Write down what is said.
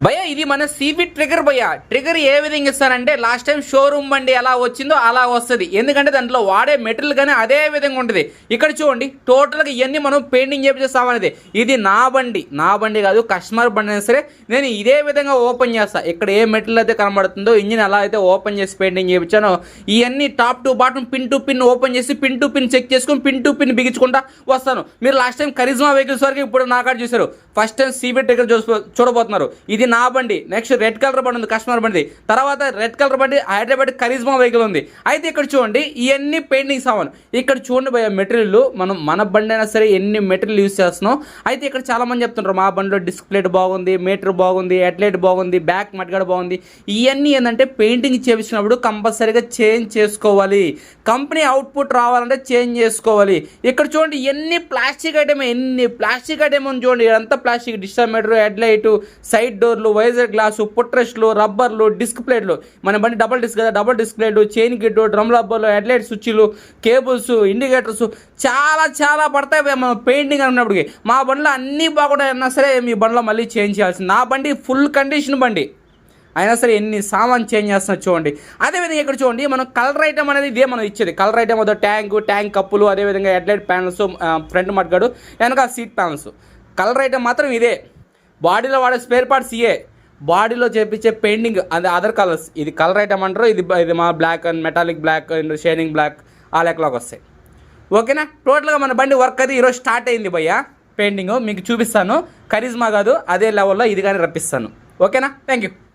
భయ్యా ఇది మన సివి ట్రిగర్ భయ్యా. ట్రిగర్ ఏ విధంగా ఇస్తానంటే లాస్ట్ టైం షోరూమ్ బండి ఎలా వచ్చిందో అలా వస్తుంది. ఎందుకంటే దాంట్లో వాడే మెటీరియల్ కానీ అదే విధంగా ఉంటుంది. ఇక్కడ చూడండి టోటల్గా ఇవన్నీ మనం పెయింటింగ్ చేపించేస్తామనేది. ఇది నా బండి కాదు, కస్టమర్ బండి అయినా సరే నేను ఇదే విధంగా ఓపెన్ చేస్తాను. ఇక్కడ ఏ మెటీరియల్ అయితే కనబడుతుందో ఇంజిన్ ఎలా అయితే ఓపెన్ చేసి పెయింటింగ్ చేయించానో ఇవన్నీ top to bottom pin to pin open చేసి పిన్ టు పిన్ చెక్ చేసుకుని పిన్ టు పిన్ బిగించుకుంటా వస్తాను. మీరు లాస్ట్ టైం కరిజ్మా వెహికల్స్ వరకు ఇప్పుడు నా కాడ చూసారు. ఫస్ట్ టైం సివి ట్రిగర్ చూడబోతున్నారు. ఇది నా బండి. నెక్స్ట్ రెడ్ కలర్ బండి ఉంది కస్టమర్ బండి. తర్వాత రెడ్ కలర్ బండి హైదరాబాద్ కరిజ్మా వెహికల్ ఉంది. అయితే ఇక్కడ చూడండి ఇవన్నీ పెయింటింగ్ సామాన్. ఇక్కడ చూడండి భయ మెటీరియల్ మన బండి అయినా సరే ఎన్ని మెటీరియల్ యూస్ చేస్తున్నాం. అయితే ఇక్కడ చాలా మంది చెప్తుంటారు మా బండిలో డిస్క్ ప్లేట్ బాగుంది, మీటర్ బాగుంది, హెడ్లైట్ బాగుంది, బ్యాక్ మడ్గాడ్ బాగుంది. ఇవన్నీ ఏంటంటే పెయింటింగ్ చేపించినప్పుడు కంపల్సరీగా చేంజ్ చేసుకోవాలి. కంపెనీ అవుట్పుట్ రావాలంటే చేంజ్ చేసుకోవాలి. ఇక్కడ చూడండి ఎన్ని ప్లాస్టిక్ ఐటమ్ ఉంది చూడండి. ఇదంతా ప్లాస్టిక్ డిస్టర్మీటర్, హెడ్లైట్, సైడ్ డోర్లు, వైజర్ గ్లాసు, పుట్రెస్ట్లు, రబ్బర్లు, డిస్క్ ప్లేట్లు. మన బండి డబుల్ డిస్క్ కదా, డబుల్ డిస్క్ ప్లేట్లు, చైన్ గిడ్డు, డ్రమ్ రబ్బర్లు, హెడ్లైట్ స్విచ్లు, కేబుల్స్, ఇండికేటర్స్ చాలా పడతాయి మనం పెయింటింగ్ అనుకున్నప్పటికి. మా బండిలో అన్నీ బాగుంటాయన్నా సరే మీ బండిలో మళ్ళీ చేంజ్ చేయాల్సింది. నా బండి ఫుల్ కండిషన్ బండి అయినా సరే ఎన్ని సామాన్ చేంజ్ చేస్తున్నా చూడండి. అదేవిధంగా ఇక్కడ చూడండి మనం కలర్ ఐటమ్ అనేది ఇదే మనం ఇచ్చేది. కలర్ ఐటమ్ అదో ట్యాంక్ కప్పులు, అదేవిధంగా హెడ్లైట్ ప్యానల్స్, ఫ్రంట్ మడ్గాడు, వెనక సీట్ ప్యానల్స్. కలర్ ఐటమ్ మాత్రం ఇదే. బాడీలో వాడే స్పేర్ పార్ట్స్ ఇయే. బాడీలో చేపించే పెయింటింగ్ అది అదర్ కలర్స్. ఇది కలర్ ఐటమ్ అంటారు. ఇది మా black and metallic black and shining black ఆ లెక్కలోకి వస్తాయి. ఓకేనా. టోటల్గా మన బండి వర్క్ అది ఈరోజు స్టార్ట్ అయింది భయ్యా. పెయింటింగ్ మీకు చూపిస్తాను. కరిజ్మా కాదు అదే లెవెల్లో ఇది కానీ రప్పిస్తాను. ఓకేనా. Thank you.